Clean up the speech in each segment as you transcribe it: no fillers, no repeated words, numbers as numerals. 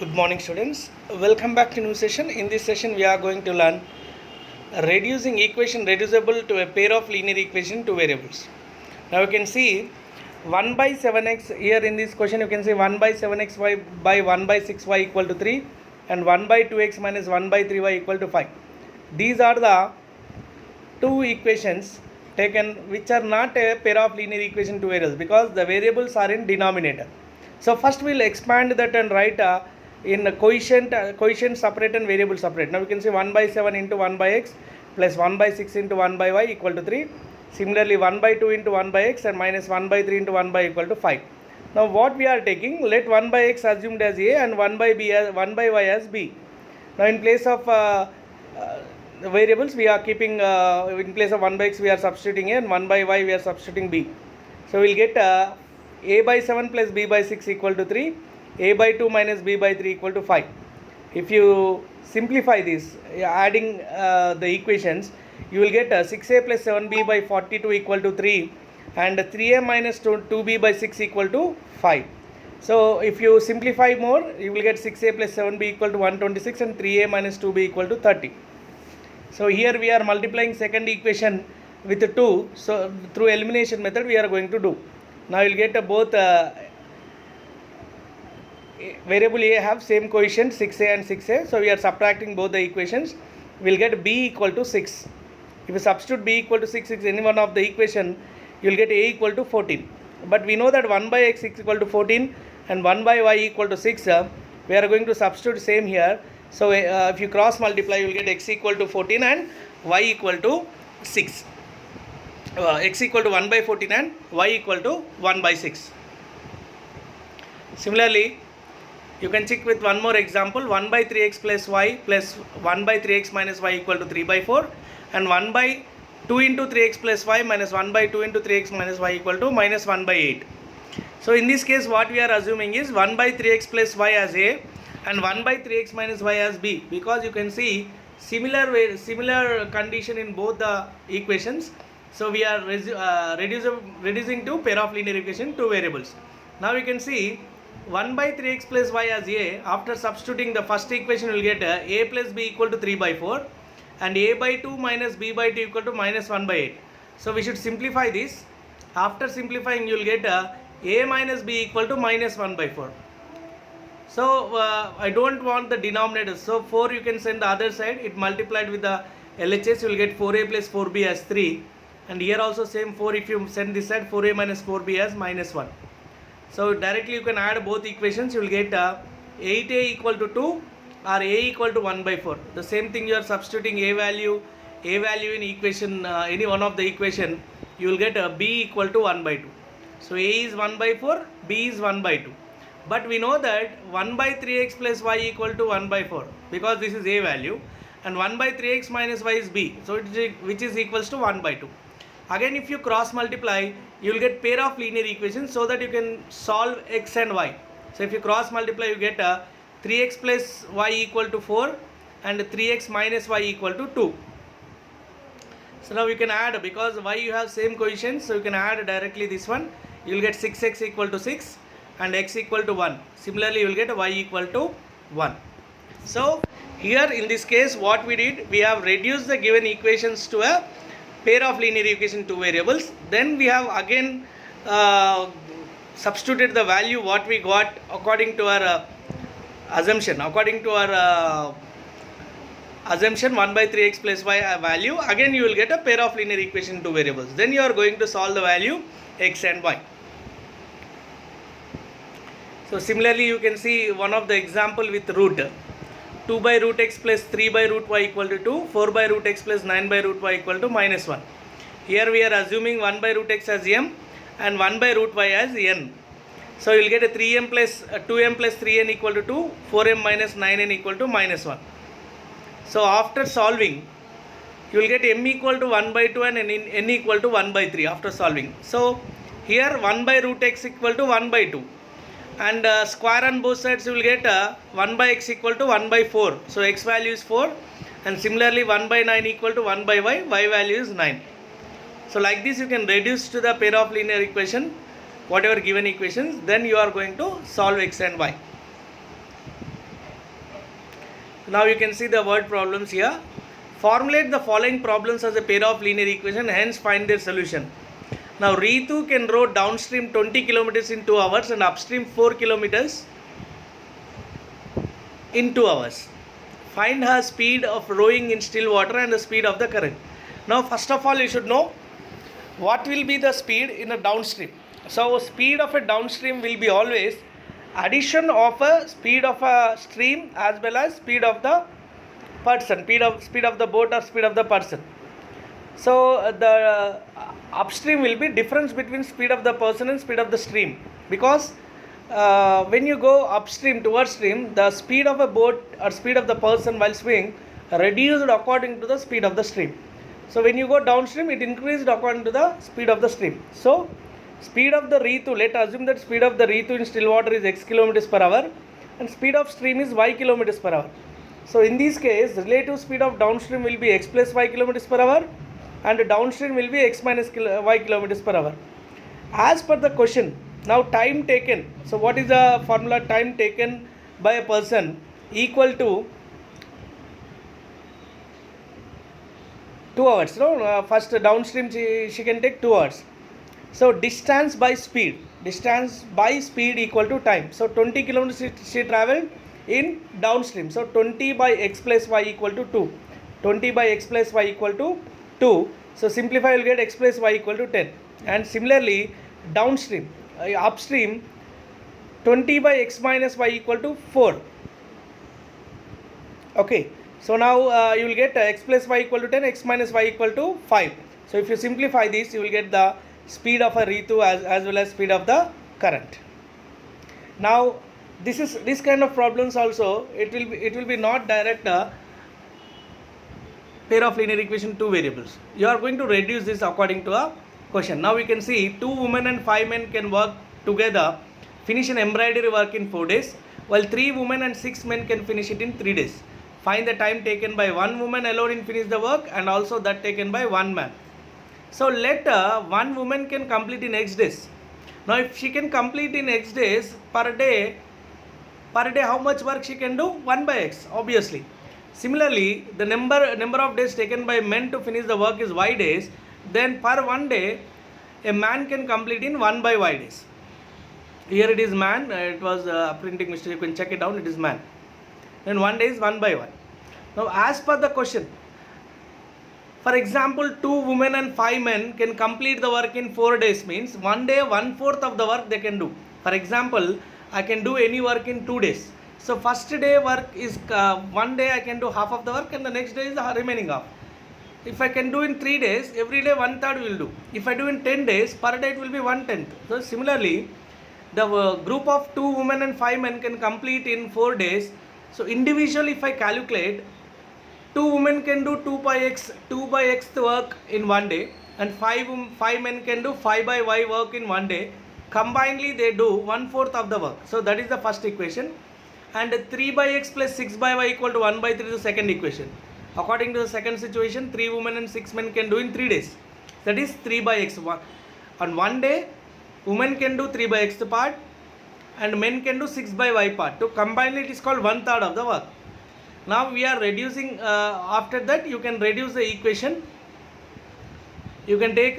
Good morning, students. Welcome back to new session. In this session, we are going to learn reducing equation reducible to a pair of linear equation to variables. Now you can see 1 by 7x here in this question. You can see 1 by 7xy by 1 by 6y equal to 3 and 1 by 2x minus 1 by 3y equal to 5. These are the two equations taken which are not a pair of linear equation to variables because the variables are in denominator. So first we'll expand that and write in coefficient separate and variable separate. Now we can say 1 by 7 into 1 by x plus 1 by 6 into 1 by y equal to 3. Similarly 1 by 2 into 1 by x and minus 1 by 3 into 1 by equal to 5. Now what we are taking, let 1 by x assumed as a and 1 by b as 1 by y as b. Now in place of variables we are keeping in place of 1 by x we are substituting a and 1 by y we are substituting b. So we'll get a by 7 plus b by 6 equal to 3, a by 2 minus b by 3 equal to 5. If you simplify this, adding the equations, you will get 6a plus 7b by 42 equal to 3 and 3a minus 2b by 6 equal to 5. So if you simplify more, you will get 6a plus 7b equal to 126 and 3a minus 2b equal to 30. So here we are multiplying second equation with 2. So through elimination method we are going to do. Now you will get both variable a have same coefficient 6a and 6a. So we are subtracting both the equations. We will get b equal to 6. If you substitute b equal to 6 in any one of the equation, you will get a equal to 14. But we know that 1 by x is equal to 14 and 1 by y equal to 6. We are going to substitute same here. So if you cross multiply, you will get x equal to 14 and y equal to 6. X equal to 1 by 14 and y equal to 1 by 6. Similarly, you can check with one more example. 1 by 3x plus y plus 1 by 3x minus y equal to 3 by 4 and 1 by 2 into 3x plus y minus 1 by 2 into 3x minus y equal to minus 1 by 8. So in this case what we are assuming is 1 by 3x plus y as a and 1 by 3x minus y as b, because you can see similar condition in both the equations. So we are reducing to pair of linear equation two variables. Now we can see 1 by 3x plus y as a. After substituting the first equation you will get a plus b equal to 3 by 4 and a by 2 minus b by 2 equal to minus 1 by 8. So we should simplify this. After simplifying you will get a minus b equal to minus 1 by 4. So I don't want the denominator. So 4 you can send the other side. It multiplied with the LHS you will get 4a plus 4b as 3. And here also same 4, if you send this side 4a minus 4b as minus 1. So directly you can add both equations. You will get 8a equal to 2 or a equal to 1 by 4. The same thing you are substituting a value in equation, any one of the equation, you will get b equal to 1 by 2. So a is 1 by 4, b is 1 by 2. But we know that 1 by 3x plus y equal to 1 by 4 because this is a value, and 1 by 3x minus y is b, so which is equals to 1 by 2. Again if you cross multiply, you will get pair of linear equations so that you can solve x and y. So if you cross multiply, you get 3x plus y equal to 4 and 3x minus y equal to 2. So now you can add, because y you have same coefficients, so you can add directly this one. You will get 6x equal to 6 and x equal to 1. Similarly you will get y equal to 1. So here in this case what we did, we have reduced the given equations to a pair of linear equation two variables. Then we have again substituted the value what we got according to our assumption. According to our assumption 1 by 3x plus y value, again you will get a pair of linear equation two variables. Then you are going to solve the value x and y. So similarly you can see one of the example with root. 2 by root x plus 3 by root y equal to 2, 4 by root x plus 9 by root y equal to minus 1. Here we are assuming 1 by root x as m and 1 by root y as n. So you will get a 3m plus 2m plus 3n equal to 2, 4m minus 9n equal to minus 1. So after solving, you will get m equal to 1 by 2 and n equal to 1 by 3 after solving. So here 1 by root x equal to 1 by 2. And square on both sides you will get 1 by x equal to 1 by 4. So x value is 4 and similarly 1 by 9 equal to 1 by y value is 9. So like this you can reduce to the pair of linear equation whatever given equations, then you are going to solve x and y. Now you can see the word problems here. Formulate the following problems as a pair of linear equation, hence find their solution. Now Ritu can row downstream 20 kilometers in 2 hours and upstream 4 kilometers in 2 hours. Find her speed of rowing in still water and the speed of the current. Now first of all you should know what will be the speed in a downstream. So speed of a downstream will be always addition of a speed of a stream as well as speed of the person, speed of the boat or speed of the person. So the upstream will be difference between speed of the person and speed of the stream, because when you go upstream towards stream, the speed of a boat or speed of the person while swimming reduced according to the speed of the stream. So when you go downstream, it increased according to the speed of the stream. So speed of the Ritu, let us assume that speed of the Ritu in still water is x kilometers per hour and speed of stream is y kilometers per hour. So in this case, relative speed of downstream will be x plus y kilometers per hour and downstream will be x minus y kilometers per hour. As per the question, now time taken. So what is the formula? Time taken by a person equal to 2 hours. No, first downstream she can take 2 hours. So distance by speed equal to time. So 20 kilometers she traveled in downstream. So 20 by x plus y equal to 2. 20 by x plus y equal to 2. So simplify, you will get x plus y equal to 10. And similarly downstream, upstream 20 by x minus y equal to 4. Okay. So now you will get x plus y equal to 10, x minus y equal to 5. So if you simplify this, you will get the speed of a Ritu as well as speed of the current. Now this kind of problems also, it will be not direct pair of linear equation 2 variables. You are going to reduce this according to a question. Now we can see 2 women and 5 men can work together, finish an embroidery work in 4 days, while 3 women and 6 men can finish it in 3 days. Find the time taken by 1 woman alone in finish the work and also that taken by 1 man. So let 1 woman can complete in x days. Now if she can complete in x days, per day how much work she can do? 1 by x, obviously. Similarly, the number of days taken by men to finish the work is y days. Then per 1 day, a man can complete in 1 by y days. Here it is man, it was a printing mistake, you can check it down, it is man. Then 1 day is 1 by 1. Now as per the question, for example 2 women and 5 men can complete the work in 4 days, means 1 day 1/4 of the work they can do. For example, I can do any work in 2 days. So first day work is 1 day I can do half of the work and the next day is the remaining half. If I can do in 3 days, every day 1/3 will do. If I do in 10 days, per day it will be 1/10. So similarly, the group of 2 women and 5 men can complete in 4 days. So individually if I calculate, 2 women can do 2 by x work in 1 day and 5 men can do 5 by y work in 1 day. Combinedly they do 1/4 of the work. So that is the first equation. And 3 by x plus 6 by y equal to 1 by 3 is the second equation. According to the second situation, 3 women and 6 men can do in 3 days. That is 3 by x. On 1 day, women can do 3 by x part and men can do 6 by y part. To combine it is called 1/3 of the work. Now we are reducing, after that you can reduce the equation. You can take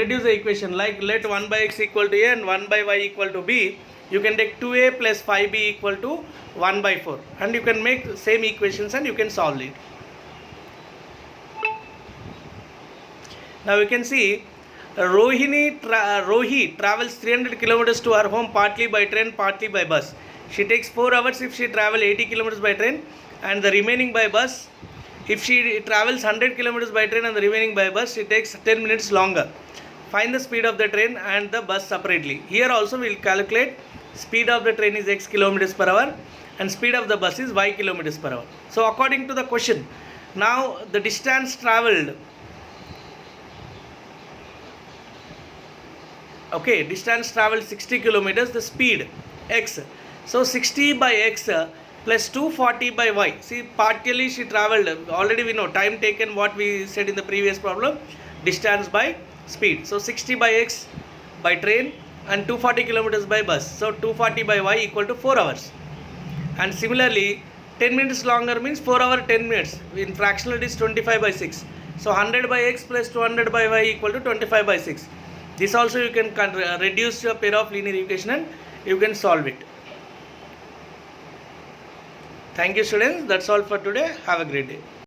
reduce the equation, like let 1 by x equal to a and 1 by y equal to b. You can take 2a plus 5b equal to 1 by 4 and you can make same equations and you can solve it. Now you can see Rohi travels 300 kilometers to her home partly by train, partly by bus. She takes 4 hours if she travel 80 kilometers by train and the remaining by bus. If she travels 100 kilometers by train and the remaining by bus, she takes 10 minutes longer. Find the speed of the train and the bus separately. Here also we will calculate speed of the train is x kilometers per hour and speed of the bus is y kilometers per hour. So according to the question, now the distance traveled, okay, distance traveled 60 kilometers, the speed x. So 60 by x plus 240 by y. See, partially she traveled, already we know time taken, what we said in the previous problem, distance by speed. So 60 by x by train and 240 kilometers by bus. So 240 by y equal to 4 hours. And similarly 10 minutes longer means 4 hour 10 minutes. In fractional it is 25 by 6. So 100 by x plus 200 by y equal to 25 by 6. This also you can reduce your pair of linear equation and you can solve it. Thank you students. That's all for today. Have a great day.